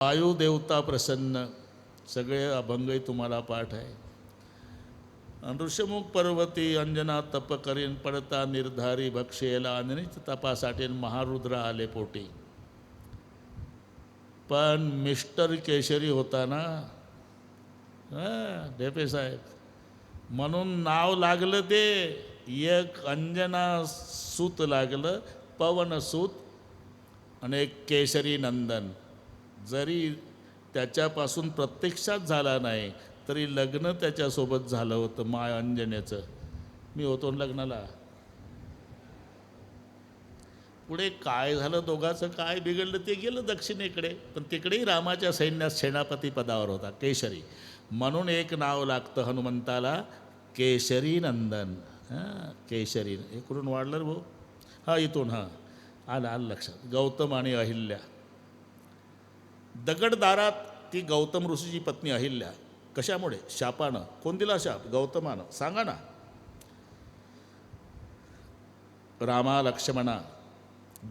वायुदेवता प्रसन्न, सगळे अभंगही तुम्हाला पाठ आहे. ऋषमुख पर्वती अंजना तप करीन, पडता निर्धारी भक्षेला अनिच तपासाठी महारुद्र आले पोटी. पण मिस्टर केशरी होता ना, ढेपे साहेब, म्हणून नाव लागलं ते. एक अंजना सूत लागलं, पवनसूत, आणि एक केशरी नंदन. जरी त्याच्यापासून प्रत्यक्षात झाला नाही तरी लग्न त्याच्यासोबत झालं होतं माय अंजनेचं. मी होतो लग्नाला. पुढे काय झालं, दोघांचं काय बिघडलं ते गेलं दक्षिणेकडे, पण तिकडेही रामाच्या सैन्यात सेनापती पदावर होता केशरी. म्हणून एक नाव लागतं हनुमंताला, केशरी नंदन. केशरी हे कुठून वाढलं रे भाऊ? इथून आलं लक्षात. गौतम आणि अहिल्या. दगडदारात ती गौतम ऋषीची पत्नी अहिल्या. कशामुळे? शापानं. कोण दिला शाप? गौतमानं. सांगा ना. रामा लक्ष्मणा,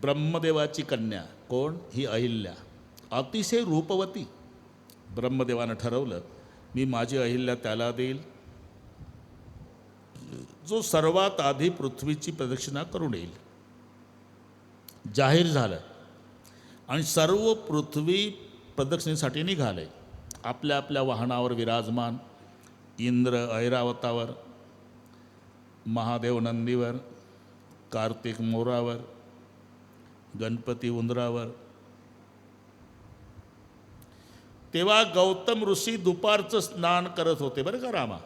ब्रह्मदेवाची कन्या. कोण? ही अहिल्या. अतिशय रूपवती. ब्रह्मदेवानं ठरवलं, मी माझी अहिल्या त्याला देईल जो सर्वात आधी पृथ्वीची प्रदक्षिणा करून येईल. जाहीर झालं आणि सर्व पृथ्वी प्रदक्षिणेसाठी निघाले. आपल्या आपल्या वाहनावर विराजमान. इंद्र ऐरावतावर, महादेव नंदीवर, कार्तिक मोरावर, गणपती उंदरावर. तेव्हा गौतम ऋषी दुपारचं स्नान करत होते बरं का रामा.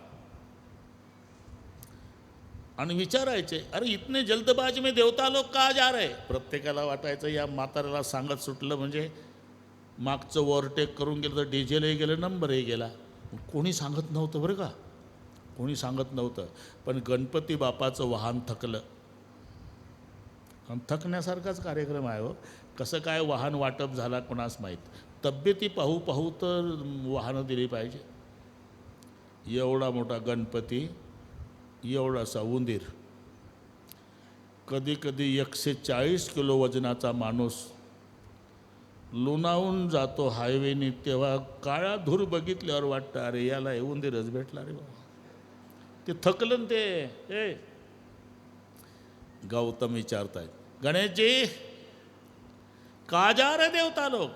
आणि विचारायचे, अरे इतने जल्दबाजी में देवता लोग का जा रहे? प्रत्येकाला वाटायचं या म्हाताऱ्याला सांगत सुटलं म्हणजे मागचं ओव्हरटेक करून गेलं तर डिझेलही गेलं, नंबरही गेला. कोणी सांगत नव्हतं बरं का, कोणी सांगत नव्हतं. पण गणपती बापाचं वाहन थकलं. आणि थकण्यासारखाच कार्यक्रम आहे हो. कसं काय वाहन वाटप झाला कोणास माहीत. तब्येती पाहू पाहू तर वाहनं दिली पाहिजे. एवढा मोठा गणपती, एवढासा उंदीर, कधी कधी 140 किलो वजनाचा माणूस लोणावून जातो हायवेने, तेव्हा काळा धूर बघितल्यावर वाटतं अरे याला हे उंदीरच भेटला रे बाबा. ते थकलं ना ते. गौतम विचारतायत, गणेशजी का जा रे देवता लोक?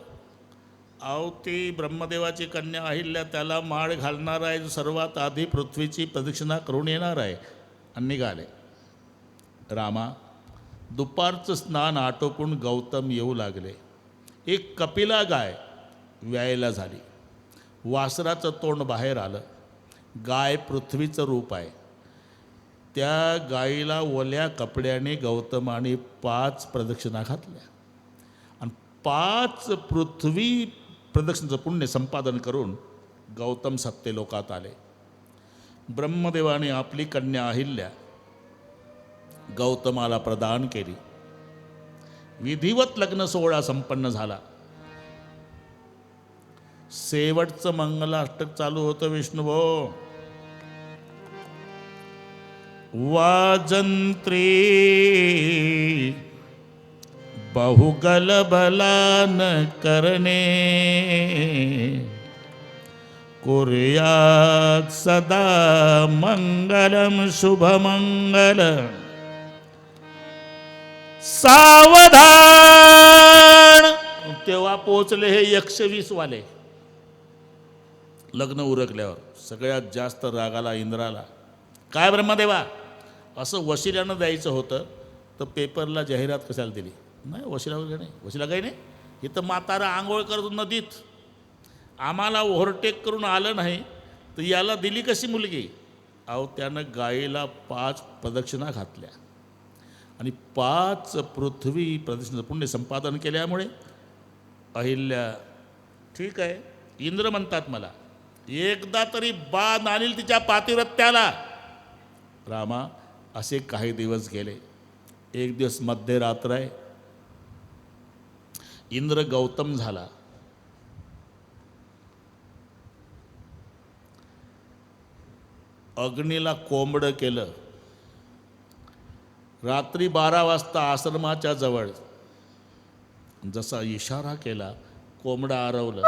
अहो ती ब्रह्मदेवाची कन्या अहिल्या त्याला माळ घालणार आहे, जो सर्वात आधी पृथ्वीची प्रदक्षिणा करून येणार आहे. आणि निघाले. रामा, दुपारचं स्नान आटोपून गौतम येऊ लागले. एक कपिला गाय व्यायला झाली. वासराचं तोंड बाहेर आलं. गाय पृथ्वीचं रूप आहे. त्या गायीला ओल्या कपड्याने गौतमाने 5 प्रदक्षिणा घातल्या. आणि 5 पृथ्वी प्रदक्षिणेचं पुण्य संपादन करून गौतम सत्यलोकात आले. ब्रह्मदेवाने आपली कन्या अहिल्या गौतमाला प्रदान केली. विधिवत लग्न सोहळा संपन्न झाला. शेवटचं मंगलाष्टक चालू होतं विष्णुभो. वाजंत्री बहुगल बलान करणे, कुर्यात सदा मंगलम शुभमंगल. सावधान. तेव्हा पोचले हे 120 वाले. लग्न उरकल्यावर सगळ्यात जास्त रागाला इंद्राला. काय ब्रह्मदेवा, असं वशिल्यानं द्यायचं होतं तर पेपरला जाहिरात कशाला दिली? नाही, वशिला वगैरे नाही, वशिला काही नाही. इथं म्हातारा आंघोळ करतो नदीत, आम्हाला ओव्हरटेक करून आलं नाही तर याला दिली कशी मुलगी? अहो त्यानं गायीला 5 प्रदक्षिणा घातल्या आणि 5 पृथ्वी प्रदक्षिणा पुण्य संपादन केल्यामुळे अहिल्या, ठीक आहे इंद्र म्हणतात मला, एकदा तरी बाण आणील तिच्या पातिव्रत्याला. रामा, असे काही दिवस गेले. एक दिवस मध्यरात्र आहे. इंद्र गौतम झाला. अग्नीला कोंबडं केलं. रात्री 12 वाजता आश्रमाच्या जवळ जसा इशारा केला कोंबडं आरवलं